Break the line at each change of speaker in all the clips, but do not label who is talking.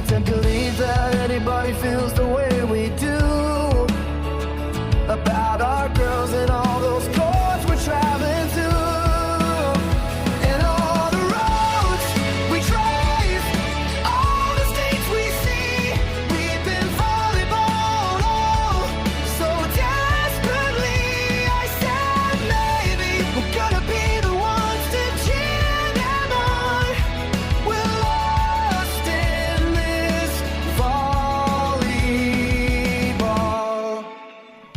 can't believe that anybody feels the way we do about our girls and all those courts we're traveling to. And all the roads we drive, all the states we see, we've been volleyball so desperately. I said maybe we're gonna be the ones to cheer them on. We're lost in this volleyball.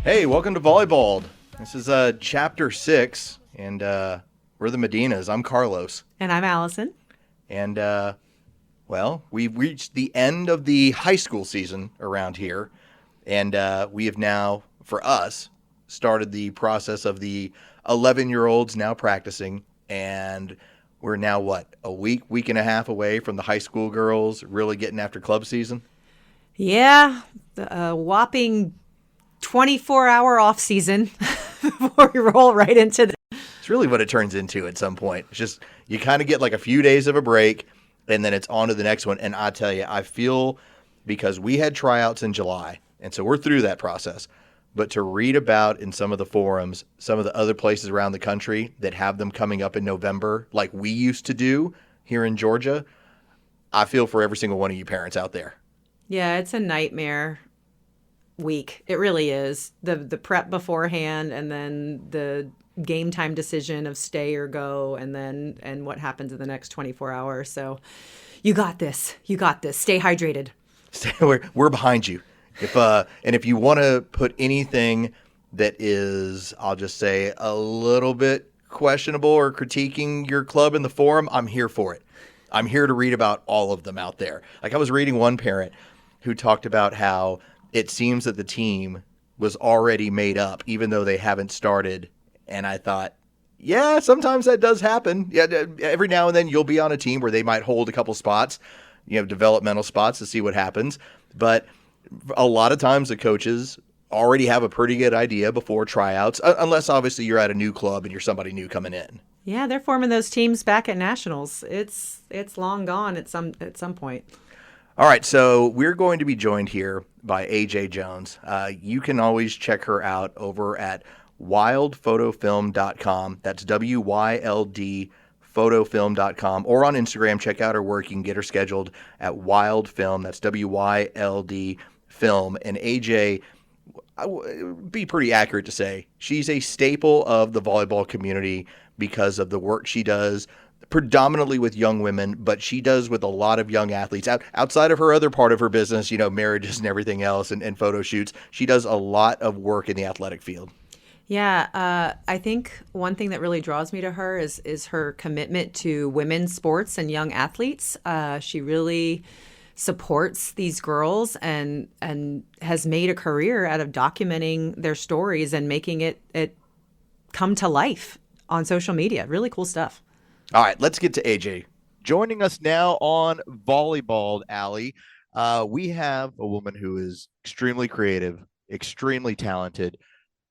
Hey, welcome to Volleyball'd. This is chapter 6, and we're the Medinas. I'm Carlos.
And I'm Allison.
And, well, we've reached the end of the high school season around here, and we have now, for us, started the process of the 11-year-olds now practicing, and we're now, a week and a half away from the high school girls really getting after club season?
Yeah, a whopping 24-hour off season before we roll right into the.
It's really what it turns into at some point. It's just you kind of get like a few days of a break, and then it's on to the next one. And I tell you, I feel because we had tryouts in July, and so we're through that process. But to read about in some of the forums, some of the other places around the country that have them coming up in November, like we used to do here in Georgia, I feel for every single one of you parents out there.
Yeah, it's a nightmare week. It really is. The prep beforehand, and then the game time decision of stay or go, and what happens in the next 24 hours. So you got this. You got this. Stay hydrated.
We're behind you. If you want to put anything that is, I'll just say, a little bit questionable or critiquing your club in the forum, I'm here for it. I'm here to read about all of them out there. Like I was reading one parent who talked about how it seems that the team was already made up, even though they haven't started. And I thought, yeah, sometimes that does happen. Yeah, every now and then you'll be on a team where they might hold a couple spots, developmental spots to see what happens. But a lot of times the coaches already have a pretty good idea before tryouts, unless obviously you're at a new club and you're somebody new coming in.
Yeah, they're forming those teams back at nationals. It's long gone at some point.
All right, so we're going to be joined here by AJ Jones. You can always check her out over at wildphotofilm.com. That's WYLD photofilm.com, or on Instagram. Check out her work. You can get her scheduled at Wild Film. That's WYLD Film. And AJ, I would be pretty accurate to say she's a staple of the volleyball community because of the work she does, predominantly with young women, but she does with a lot of young athletes outside of her other part of her business, marriages and everything else and photo shoots. She does a lot of work in the athletic field.
Yeah, I think one thing that really draws me to her is her commitment to women's sports and young athletes. She really supports these girls and has made a career out of documenting their stories and making it come to life on social media. Really cool stuff.
All right, let's get to AJ. Joining us now on Volleyball'd, Allie, we have a woman who is extremely creative, extremely talented.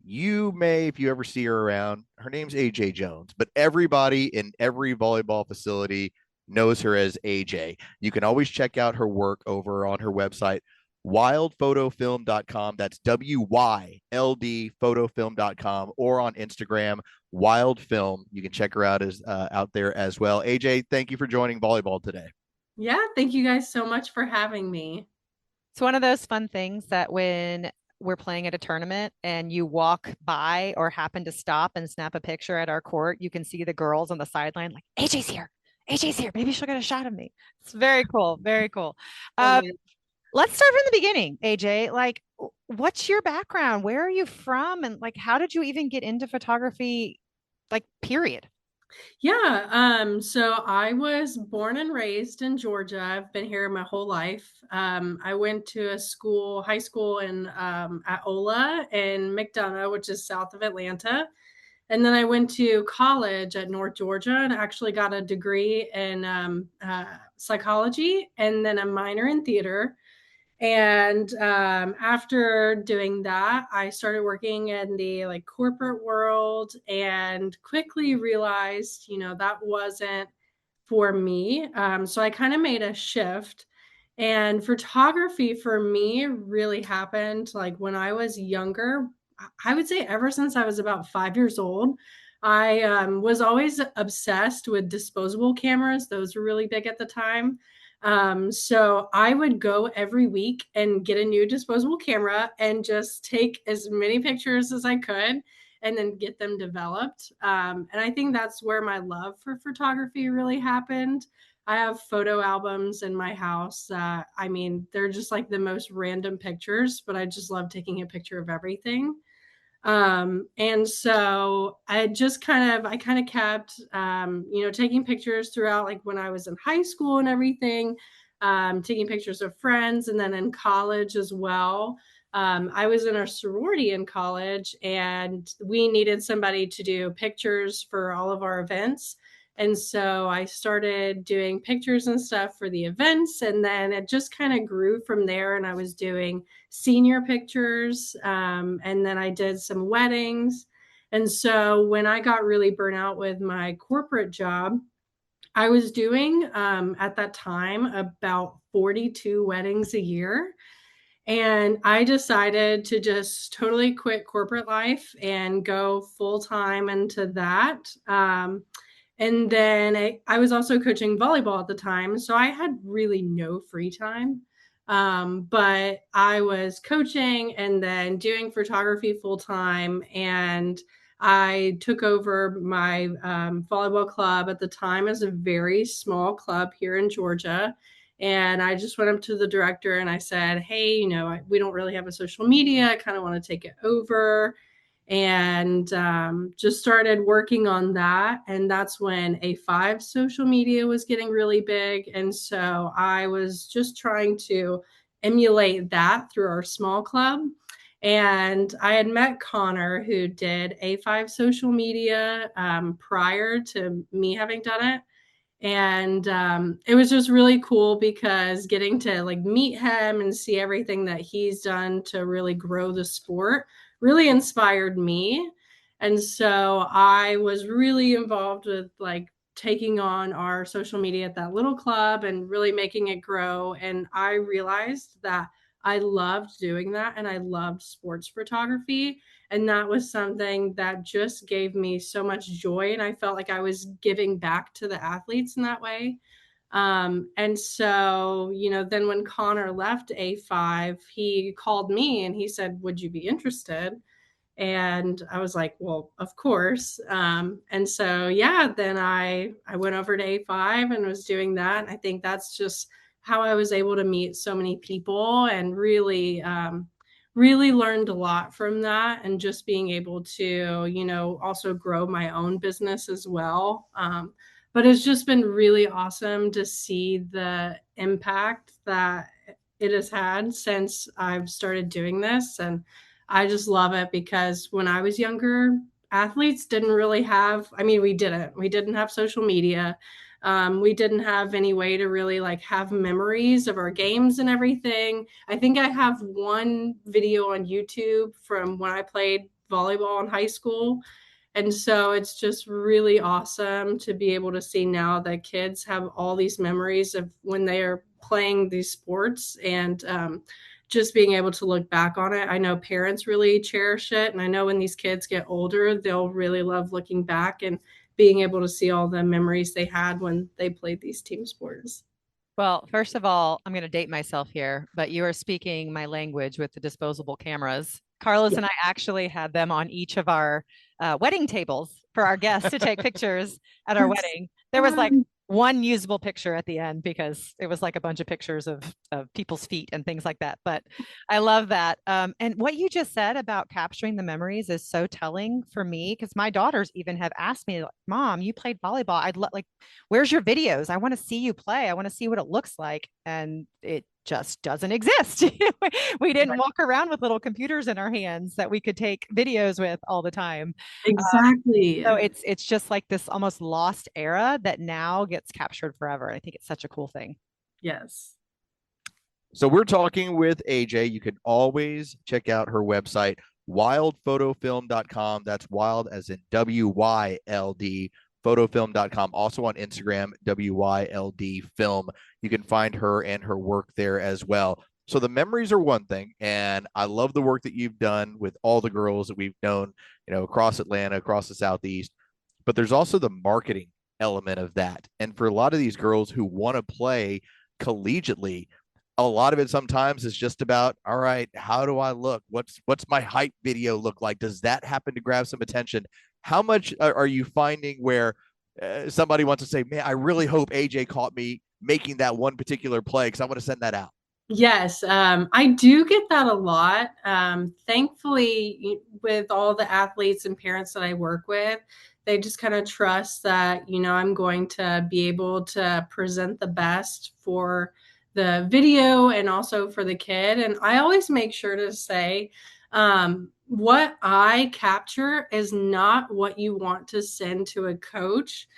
You may, if you ever see her around, her name's AJ Jones, but everybody in every volleyball facility knows her as AJ. You can always check out her work over on her website, wildphotofilm.com. That's WYLD photofilm.com, or on Instagram, Wild Film. You can check her out out there as well. AJ, thank you for joining Volleyball'd today.
Yeah, thank you guys so much for having me.
It's one of those fun things that when we're playing at a tournament and you walk by or happen to stop and snap a picture at our court, you can see the girls on the sideline like, AJ's here. AJ's here. Maybe she'll get a shot of me. It's very cool. Very cool. Let's start from the beginning, AJ. Like, what's your background? Where are you from? And like, how did you even get into photography? Like, period.
Yeah. So I was born and raised in Georgia. I've been here my whole life. I went to high school at Ola in McDonough, which is south of Atlanta. And then I went to college at North Georgia and actually got a degree in psychology and then a minor in theater. And after doing that, I started working in the corporate world and quickly realized, that wasn't for me. So I kind of made a shift And photography for me really happened like when I was younger. I would say ever since I was about 5 years old. I was always obsessed with disposable cameras. Those were really big at the time. So I would go every week and get a new disposable camera and just take as many pictures as I could and then get them developed. And I think that's where my love for photography really happened. I have photo albums in my house. I mean, they're just like the most random pictures, but I just love taking a picture of everything. And so I kind of kept, taking pictures throughout, like when I was in high school and everything, taking pictures of friends, and then in college as well. I was in a sorority in college, and we needed somebody to do pictures for all of our events. And so I started doing pictures and stuff for the events, and then it just kind of grew from there. And I was doing senior pictures, and then I did some weddings. And so when I got really burnt out with my corporate job, I was doing at that time about 42 weddings a year. And I decided to just totally quit corporate life and go full time into that. And then I was also coaching volleyball at the time. So I had really no free time. But I was coaching and then doing photography full time. And I took over my volleyball club at the time as a very small club here in Georgia. And I just went up to the director and I said, hey, we don't really have a social media. I kind of want to take it over, and just started working on that. And that's when A5 social media was getting really big. And so I was just trying to emulate that through our small club. And I had met Connor, who did A5 social media prior to me having done it. And it was just really cool because getting to like meet him and see everything that he's done to really grow the sport really inspired me. And so I was really involved with like taking on our social media at that little club and really making it grow. And I realized that I loved doing that and I loved sports photography. And that was something that just gave me so much joy. And I felt like I was giving back to the athletes in that way. And so, then when Connor left A5, he called me and he said, would you be interested? And I was like, well, of course. And so, yeah, then I went over to A5 and was doing that. And I think that's just how I was able to meet so many people and really, really learned a lot from that, and just being able to, also grow my own business as well. But it's just been really awesome to see the impact that it has had since I've started doing this. And I just love it because when I was younger, athletes didn't really have, I mean, we didn't have social media. We didn't have any way to really like have memories of our games and everything. I think I have one video on YouTube from when I played volleyball in high school. And so it's just really awesome to be able to see now that kids have all these memories of when they are playing these sports, and just being able to look back on it. I know parents really cherish it. And I know when these kids get older, they'll really love looking back and being able to see all the memories they had when they played these team sports.
Well, first of all, I'm going to date myself here, but you are speaking my language with the disposable cameras. Carlos
Yeah.
and I actually had them on each of our wedding tables for our guests to take pictures at our wedding. There was like one usable picture at the end because it was like a bunch of pictures of people's feet and things like that. But I love that. And what you just said about capturing the memories is so telling for me, because my daughters even have asked me, Mom, you played volleyball. Like, where's your videos? I want to see you play. I want to see what it looks like. And it just doesn't exist. We didn't walk around with little computers in our hands that we could take videos with all the time.
Exactly.
So it's just like this almost lost era that now gets captured forever. I think it's such a cool thing.
Yes.
So we're talking with AJ. You can always check out her website, wildphotofilm.com. That's wild as in WYLD photofilm.com. Also on Instagram, WYLD Film. You can find her and her work there as well. So the memories are one thing, and I love the work that you've done with all the girls that we've known, across Atlanta, across the Southeast. But there's also the marketing element of that. And for a lot of these girls who want to play collegiately, a lot of it sometimes is just about, all right, how do I look? What's my hype video look like? Does that happen to grab some attention? How much are you finding where somebody wants to say, man, I really hope AJ caught me making that one particular play because I want to send that out?
Yes, I do get that a lot. Thankfully, with all the athletes and parents that I work with, they just kind of trust that, I'm going to be able to present the best for the video and also for the kid. And I always make sure to say, what I capture is not what you want to send to a coach.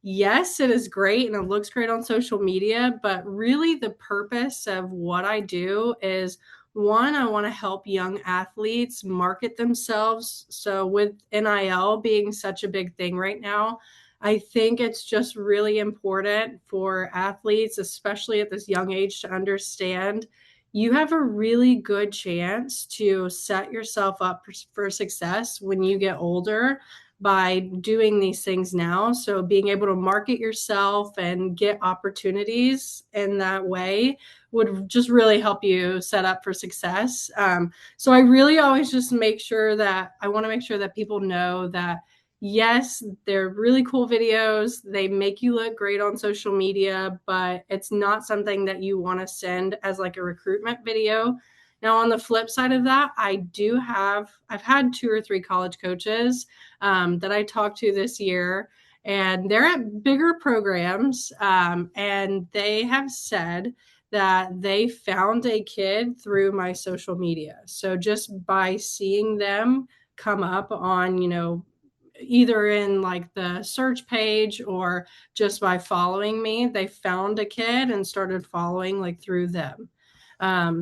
Yes, it is great and it looks great on social media, but really the purpose of what I do is, one, I want to help young athletes market themselves. So with NIL being such a big thing right now, I think it's just really important for athletes, especially at this young age, to understand you have a really good chance to set yourself up for success when you get older by doing these things now. So being able to market yourself and get opportunities in that way would just really help you set up for success. So I really always just make sure that I want to make sure that people know that, yes, they're really cool videos. They make you look great on social media, but it's not something that you want to send as like a recruitment video. Now, on the flip side of that, I've had 2 or 3 college coaches that I talked to this year, and they're at bigger programs. And they have said that they found a kid through my social media. So just by seeing them come up on, either in like the search page or just by following me, they found a kid and started following like through them.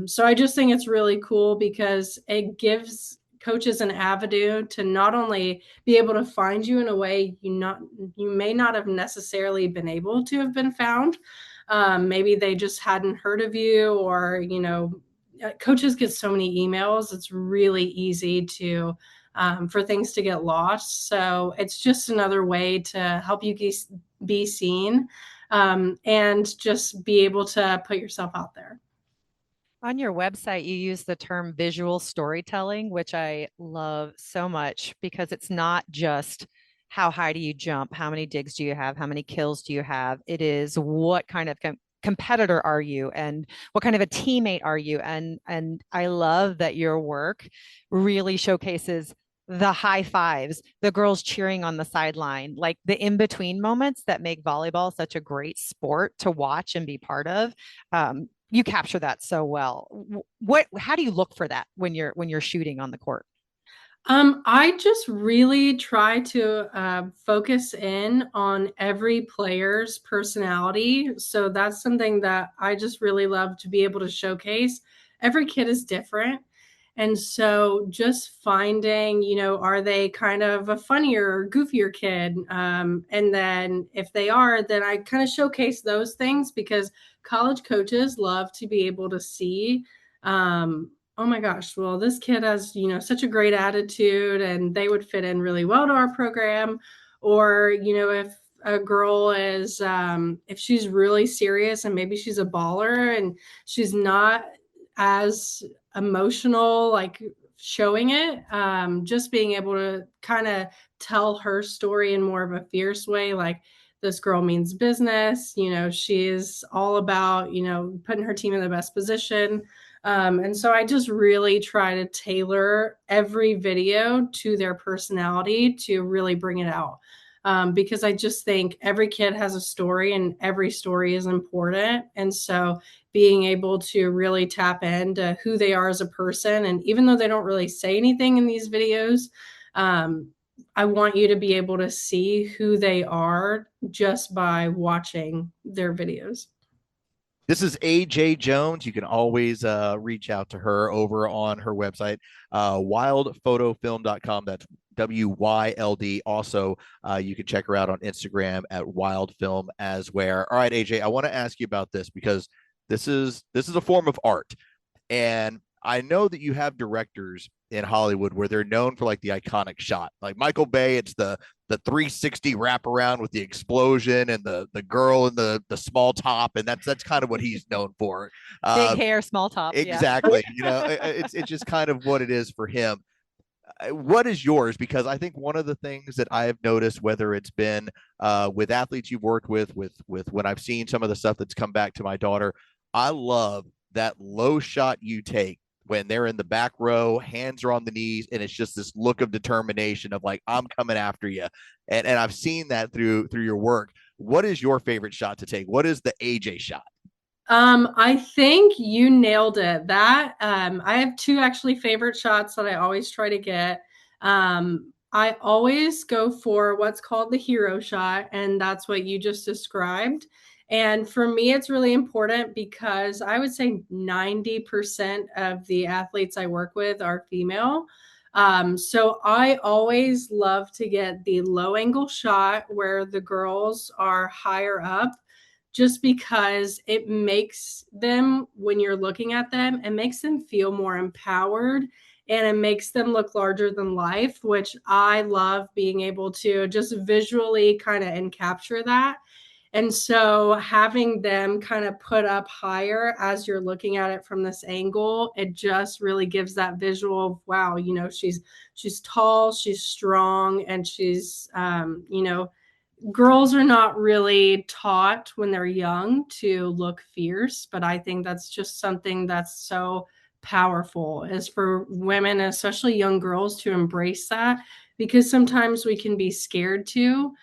So I just think it's really cool because it gives coaches an avenue to not only be able to find you in a way you may not have necessarily been able to have been found. Maybe they just hadn't heard of you, or coaches get so many emails. It's really easy to for things to get lost. So it's just another way to help you be seen, and just be able to put yourself out there.
On your website, you use the term visual storytelling, which I love so much because it's not just how high do you jump, how many digs do you have, how many kills do you have. It is what kind of competitor are you and what kind of a teammate are you? And I love that your work really showcases the high fives, the girls cheering on the sideline, like the in-between moments that make volleyball such a great sport to watch and be part of. You capture that so well. How do you look for that when you're shooting on the court?
I just really try to focus in on every player's personality. So that's something that I just really love to be able to showcase. Every kid is different. And so just finding, are they kind of a funnier, goofier kid? And then if they are, then I kind of showcase those things because college coaches love to be able to see, oh my gosh, well, this kid has, such a great attitude and they would fit in really well to our program. Or, if a girl is, if she's really serious and maybe she's a baller and she's not as emotional, like showing it, just being able to kind of tell her story in more of a fierce way, like, this girl means business, she is all about, putting her team in the best position. And so I just really try to tailor every video to their personality to really bring it out. Because I just think every kid has a story and every story is important. And so being able to really tap into who they are as a person, and even though they don't really say anything in these videos, I want you to be able to see who they are just by watching their videos.
This is AJ Jones. You can always reach out to her over on her website, wildphotofilm.com. That's WYLD. Also, you can check her out on Instagram at wildfilm as well. All right, AJ, I want to ask you about this because this is a form of art. And I know that you have directors in Hollywood where they're known for like the iconic shot. Like Michael Bay, it's the 360 wraparound with the explosion and the girl in the small top, and that's kind of what he's known for.
Big
Uh,
hair, small top. Yeah.
exactly. It's just kind of what it is for him. What is yours? Because I think one of the things that I have noticed, whether it's been with athletes you've worked with when I've seen some of the stuff that's come back to my daughter, I love that low shot you take when they're in the back row, hands are on the knees, and it's just this look of determination of like, I'm coming after you. And I've seen that through your work. What is your favorite shot to take? What is the AJ shot?
I think you nailed it. That I have two actually favorite shots that I always try to get. I always go for what's called the hero shot, and that's what you just described. And for me, it's really important because I would say 90% of the athletes I work with are female. So I always love to get the low angle shot where the girls are higher up just because it makes them, when you're looking at them, it makes them feel more empowered and it makes them look larger than life, which I love being able to just visually kind of and capture that. And so having them kind of put up higher as you're looking at it from this angle, it just really gives that visual of wow, she's tall, she's strong, and she's girls are not really taught when they're young to look fierce, but I think that's just something that's so powerful is for women, especially young girls, to embrace that because sometimes we can be scared too.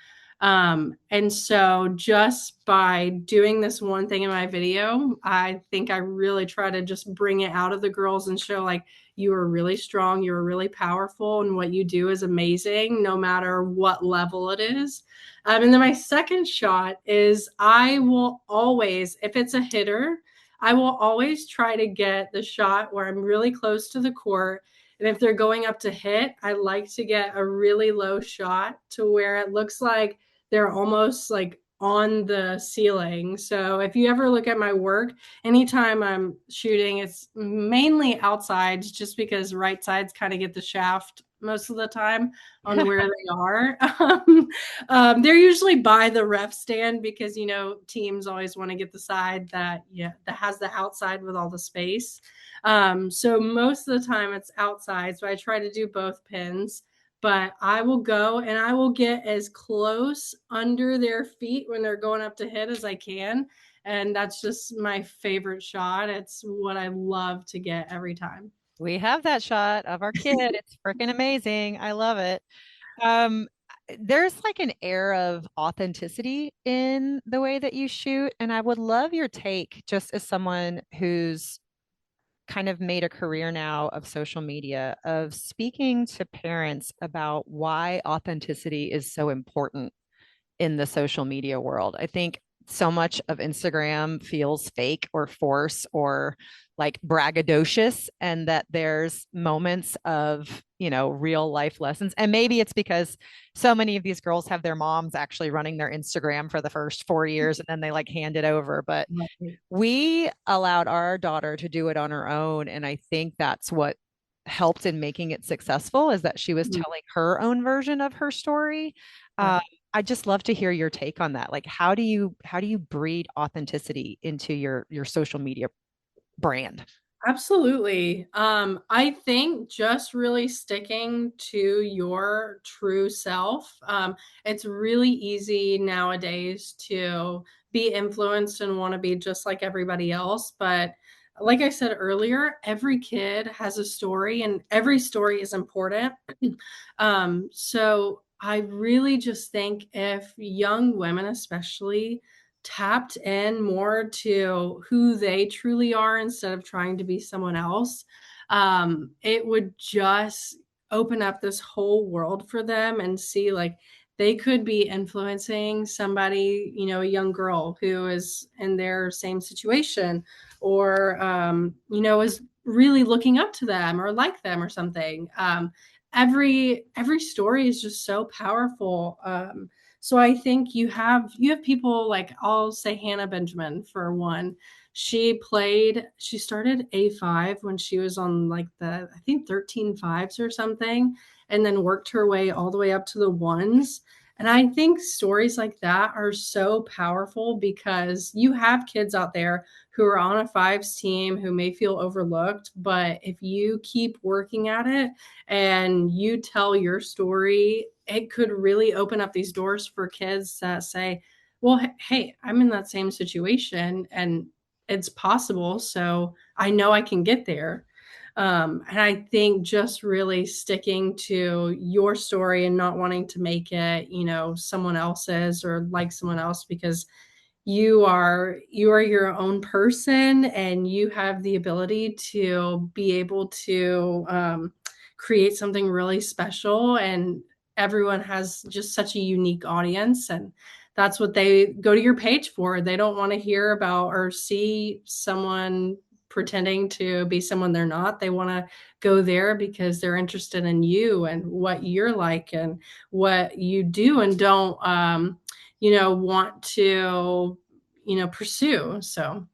And so just by doing this one thing in my video, I think I really try to just bring it out of the girls and show like you are really strong, you're really powerful, and what you do is amazing, no matter what level it is. And then my second shot is I will always, if it's a hitter, I will always try to get the shot where I'm really close to the court. And if they're going up to hit, I like to get a really low shot to where it looks like they're almost like on the ceiling. So if you ever look at my work, anytime I'm shooting, it's mainly outsides just because right sides kind of get the shaft most of the time on where they are. They're usually by the ref stand because teams always want to get the side that has the outside with all the space. So most of the time it's outside. So I try to do both pins, but I will go and I will get as close under their feet when they're going up to hit as I can. And that's just my favorite shot. It's what I love to get every time.
We have that shot of our kid. It's freaking amazing. I love it. Um, there's like an air of authenticity in the way that you shoot, and I would love your take just as someone who's kind of made a career now of social media, of speaking to parents about why authenticity is so important in the social media world. I think so much of Instagram feels fake or force or like braggadocious, and that there's moments of, real life lessons. And maybe it's because so many of these girls have their moms actually running their Instagram for the first 4 years and then they like hand it over. But we allowed our daughter to do it on her own. And I think that's what helped in making it successful is that she was telling her own version of her story. I'd just love to hear your take on that. Like, how do you breed authenticity into your social media brand?
Absolutely. I think just really sticking to your true self. It's really easy nowadays to be influenced and want to be just like everybody else. But like I said earlier, every kid has a story and every story is important. So I really just think if young women, especially, tapped in more to who they truly are instead of trying to be someone else, it would just open up this whole world for them and see like they could be influencing somebody, a young girl who is in their same situation, or is really looking up to them or like them or something. Every story is just so powerful. So I think you have people like, I'll say Hannah Benjamin for one. She started A5 when she was on like I think 13 fives or something, and then worked her way all the way up to the ones. And I think stories like that are so powerful, because you have kids out there who are on a fives team who may feel overlooked, but if you keep working at it and you tell your story, it could really open up these doors for kids that say, well, hey, I'm in that same situation and it's possible. So I know I can get there. And I think just really sticking to your story and not wanting to make it, someone else's or like someone else, because you are your own person and you have the ability to be able to create something really special, and everyone has just such a unique audience, and that's what they go to your page for. They don't want to hear about or see someone pretending to be someone they're not. They want to go there because they're interested in you and what you're like and what you do and don't want to, pursue. So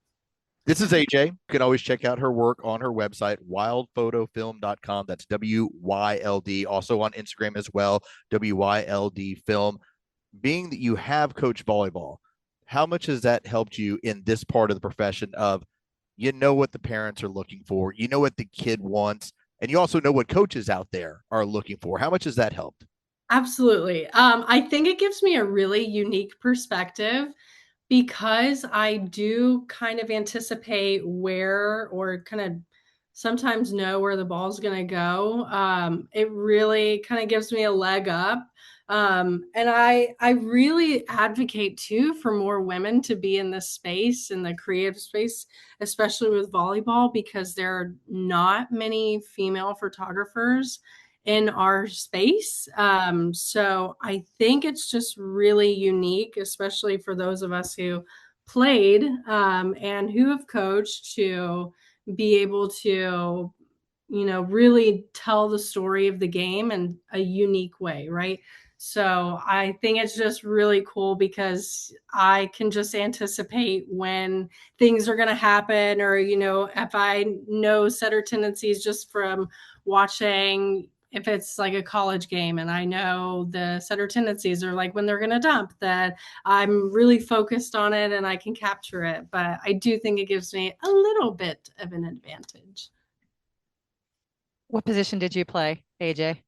This is AJ. You can always check out her work on her website, wildphotofilm.com. That's WYLD. Also on Instagram as well, WYLD Film. Being that you have coached volleyball, how much has that helped you in this part of the profession of, what the parents are looking for, what the kid wants, and you also know what coaches out there are looking for? How much has that helped?
absolutely. I think it gives me a really unique perspective, because I do kind of anticipate where, or kind of sometimes know where the ball's going to go. It really kind of gives me a leg up. And I really advocate too for more women to be in this space, in the creative space, especially with volleyball, because there are not many female photographers in our space. So I think it's just really unique, especially for those of us who played and who have coached, to be able to, really tell the story of the game in a unique way, right? So I think it's just really cool, because I can just anticipate when things are going to happen, or, if I know setter tendencies just from watching, if it's like a college game and I know the setter tendencies are like when they're going to dump, that I'm really focused on it and I can capture it. But I do think it gives me a little bit of an advantage.
What position did you play, AJ?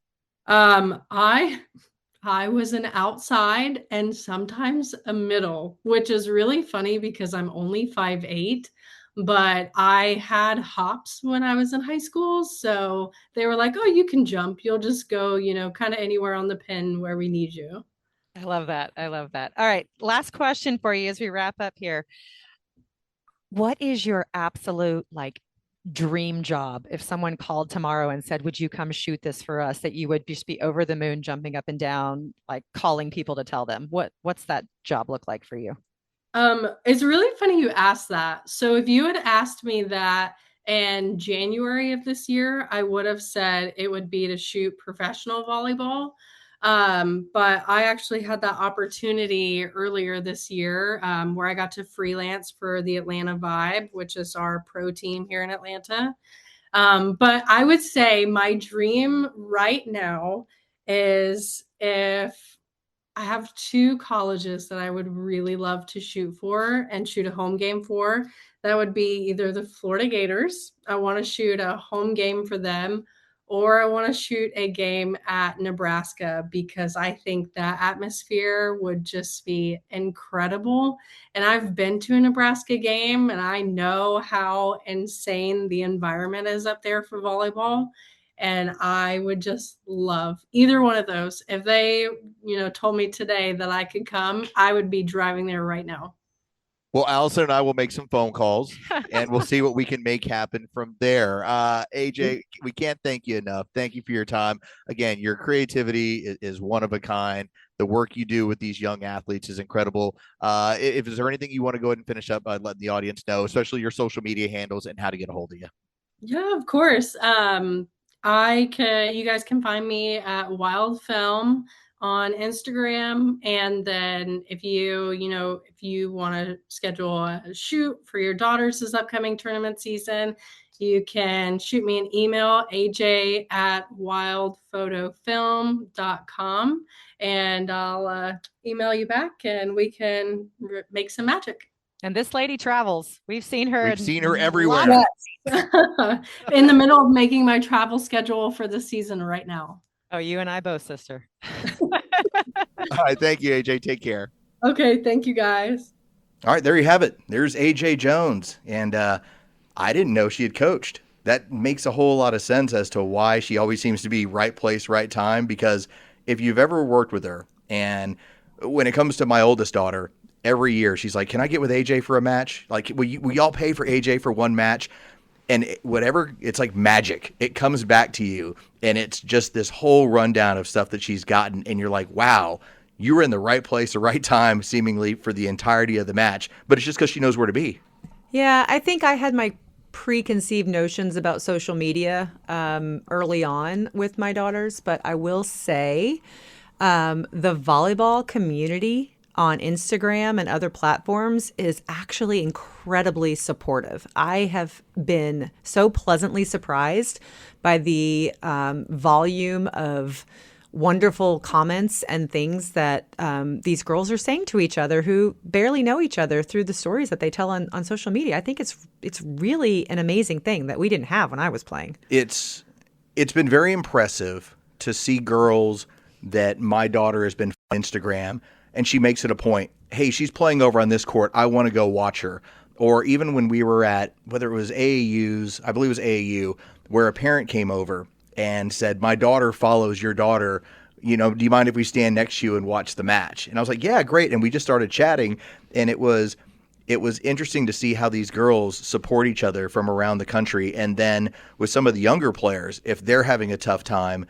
I was an outside and sometimes a middle, which is really funny because I'm only 5'8", but I had hops when I was in high school. So they were like, oh, you can jump. You'll just go, kind of anywhere on the pin where we need you.
I love that. I love that. All right. Last question for you as we wrap up here. What is your absolute dream job? If someone called tomorrow and said, would you come shoot this for us, that you would just be over the moon, jumping up and down, like calling people to tell them, what's that job look like for you?
It's really funny you asked that. So if you had asked me that in January of this year, I would have said it would be to shoot professional volleyball. But I actually had that opportunity earlier this year, where I got to freelance for the Atlanta Vibe, which is our pro team here in Atlanta. But I would say my dream right now is, if I have two colleges that I would really love to shoot for and shoot a home game for. That would be either the Florida Gators. I want to shoot a home game for them, or I want to shoot a game at Nebraska, because I think that atmosphere would just be incredible. And I've been to a Nebraska game and I know how insane the environment is up there for volleyball. And I would just love either one of those. If they, told me today that I could come, I would be driving there right now.
Well, Allison and I will make some phone calls and we'll see what we can make happen from there. AJ, we can't thank you enough. Thank you for your time. Again, your creativity is one of a kind. the work you do with these young athletes is incredible. If is there anything you want to go ahead and finish up by letting the audience know, especially your social media handles and how to get a hold of you?
Yeah, of course. You guys can find me at Wild Film on Instagram. And then if you want to schedule a shoot for your daughter's upcoming tournament season, you can shoot me an email, aj@wildphotofilm.com, and I'll email you back and we can make some magic.
And this lady travels. We've seen her.
We've seen her everywhere.
In the middle of making my travel schedule for the season right now.
Oh, you and I both, sister.
All right. Thank you, AJ. Take care.
Okay. Thank you, guys.
All right. There you have it. There's AJ Jones. And I didn't know she had coached. That makes a whole lot of sense as to why she always seems to be right place, right time. Because if you've ever worked with her, and when it comes to my oldest daughter, every year she's like, can I get with AJ for a match? Like, will y'all pay for AJ for one match? And whatever, it's like magic. It comes back to you. And it's just this whole rundown of stuff that she's gotten. And you're like, wow, you were in the right place, the right time, seemingly for the entirety of the match. But it's just because she knows where to be.
Yeah, I think I had my preconceived notions about social media early on with my daughters. But I will say the volleyball community on Instagram and other platforms is actually incredibly supportive. I have been so pleasantly surprised by the volume of wonderful comments and things that these girls are saying to each other who barely know each other through the stories that they tell on social media. I think it's really an amazing thing that we didn't have when I was playing.
It's been very impressive to see girls that my daughter has been on Instagram, and she makes it a point. Hey, she's playing over on this court. I want to go watch her. Or even when we were at, whether it was AAU's, I believe it was AAU, where a parent came over and said, my daughter follows your daughter. You know, do you mind if we stand next to you and watch the match? And I was like, yeah, great. And we just started chatting. And it was interesting to see how these girls support each other from around the country. And then with some of the younger players, if they're having a tough time,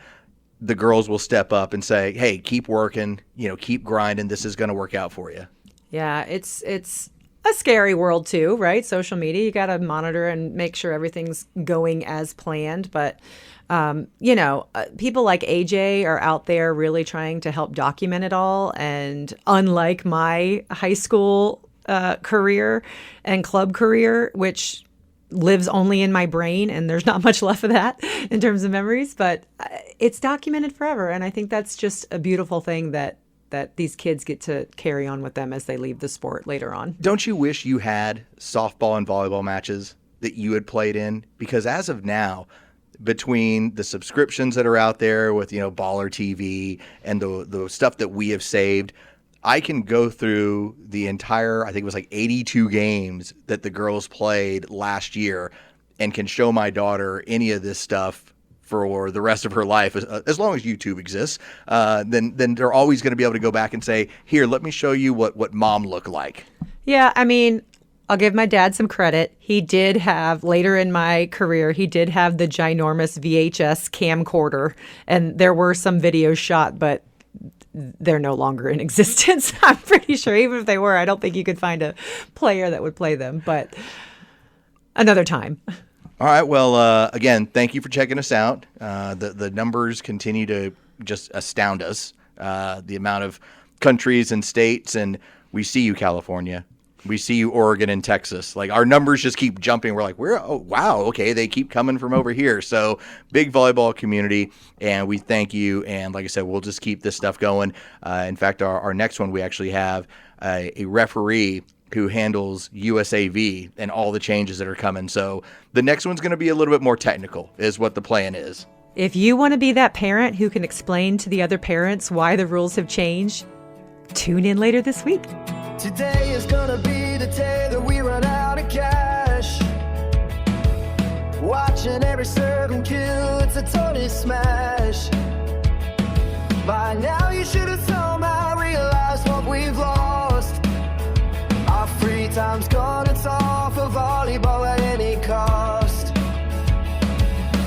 the girls will step up and say, hey, keep working, keep grinding. This is going to work out for you. Yeah,
it's a scary world too, right? Social media, you got to monitor and make sure everything's going as planned. But, people like AJ are out there really trying to help document it all. And unlike my high school career and club career, which lives only in my brain and there's not much left of that in terms of memories, but it's documented forever. And I think that's just a beautiful thing that these kids get to carry on with them as they leave the sport later on.
Don't you wish you had softball and volleyball matches that you had played in? Because as of now, between the subscriptions that are out there with, Baller TV and the stuff that we have saved, I can go through the entire, I think it was like 82 games that the girls played last year and can show my daughter any of this stuff for the rest of her life. As long as YouTube exists, then they're always going to be able to go back and say, here, let me show you what mom looked like.
Yeah, I mean, I'll give my dad some credit. He did have, later in my career, he did have the ginormous VHS camcorder, and there were some videos shot, but they're no longer in existence. I'm pretty sure. Even if they were, I don't think you could find a player that would play them, but another time.
All right. Well, again, thank you for checking us out. The numbers continue to just astound us. The amount of countries and states, and we see you, California. We see you, Oregon and Texas. Like, our numbers just keep jumping. We're like, wow, okay, they keep coming from over here. So big volleyball community, and we thank you. And like I said, we'll just keep this stuff going. In fact, our next one, we actually have a referee who handles USAV and all the changes that are coming. So the next one's going to be a little bit more technical, is what the plan is.
If you want to be that parent who can explain to the other parents why the rules have changed, tune in later this week.
Today is gonna be the day that we run out of cash. Watching every serve and kill, it's a total smash. By now you should have somehow realized what we've lost. Our free time's gone, it's all for volleyball at any cost.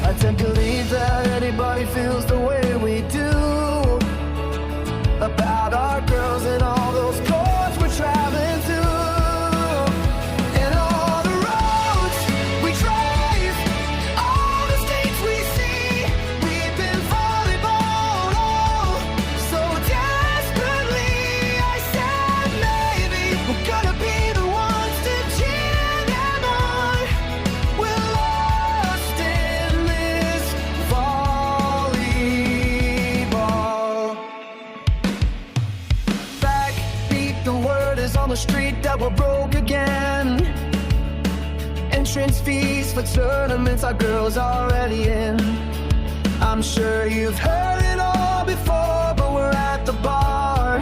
I tend to believe that anybody feels the way we do about our entrance fees for tournaments our girls already in. I'm sure you've heard it all before, but we're at the bar,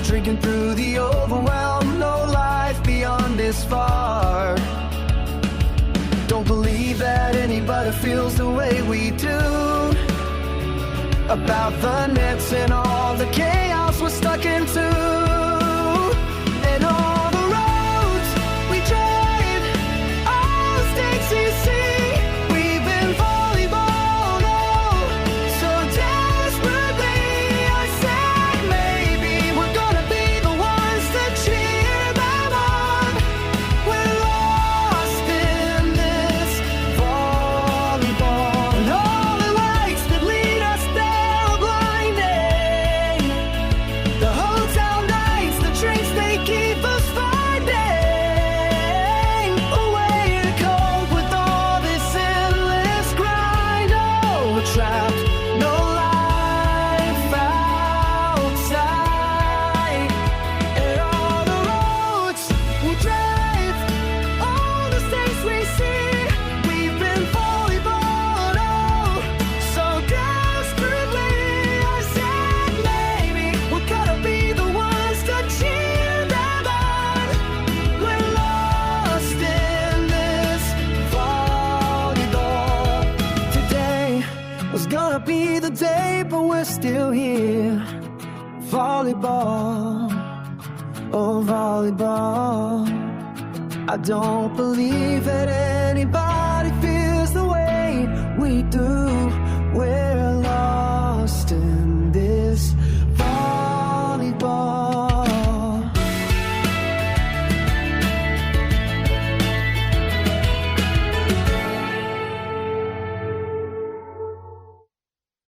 drinking through the overwhelm. No life beyond this far. Don't believe that anybody feels the way we do about the nets and all the chaos we're stuck into. And all the roads we drive, all the states you see, we've been volleyballed, oh, so desperately. I said maybe we're gonna be the ones to cheer them on. We're lost in this volleyball, and all the lights that lead us there are blinding. The hotel nights, the drinks, they keep us finding a way to cope with all this endless grind. Oh, we're trapped, no life outside. And all the roads we drive, all the states we see, we've been volleyballed, oh, so desperately. I said maybe we're gonna be the ones to cheer them on. We're lost in this volleyball. Today was gonna be the day, but we're still here. Volleyball, oh volleyball. I don't believe that anybody feels the way we do.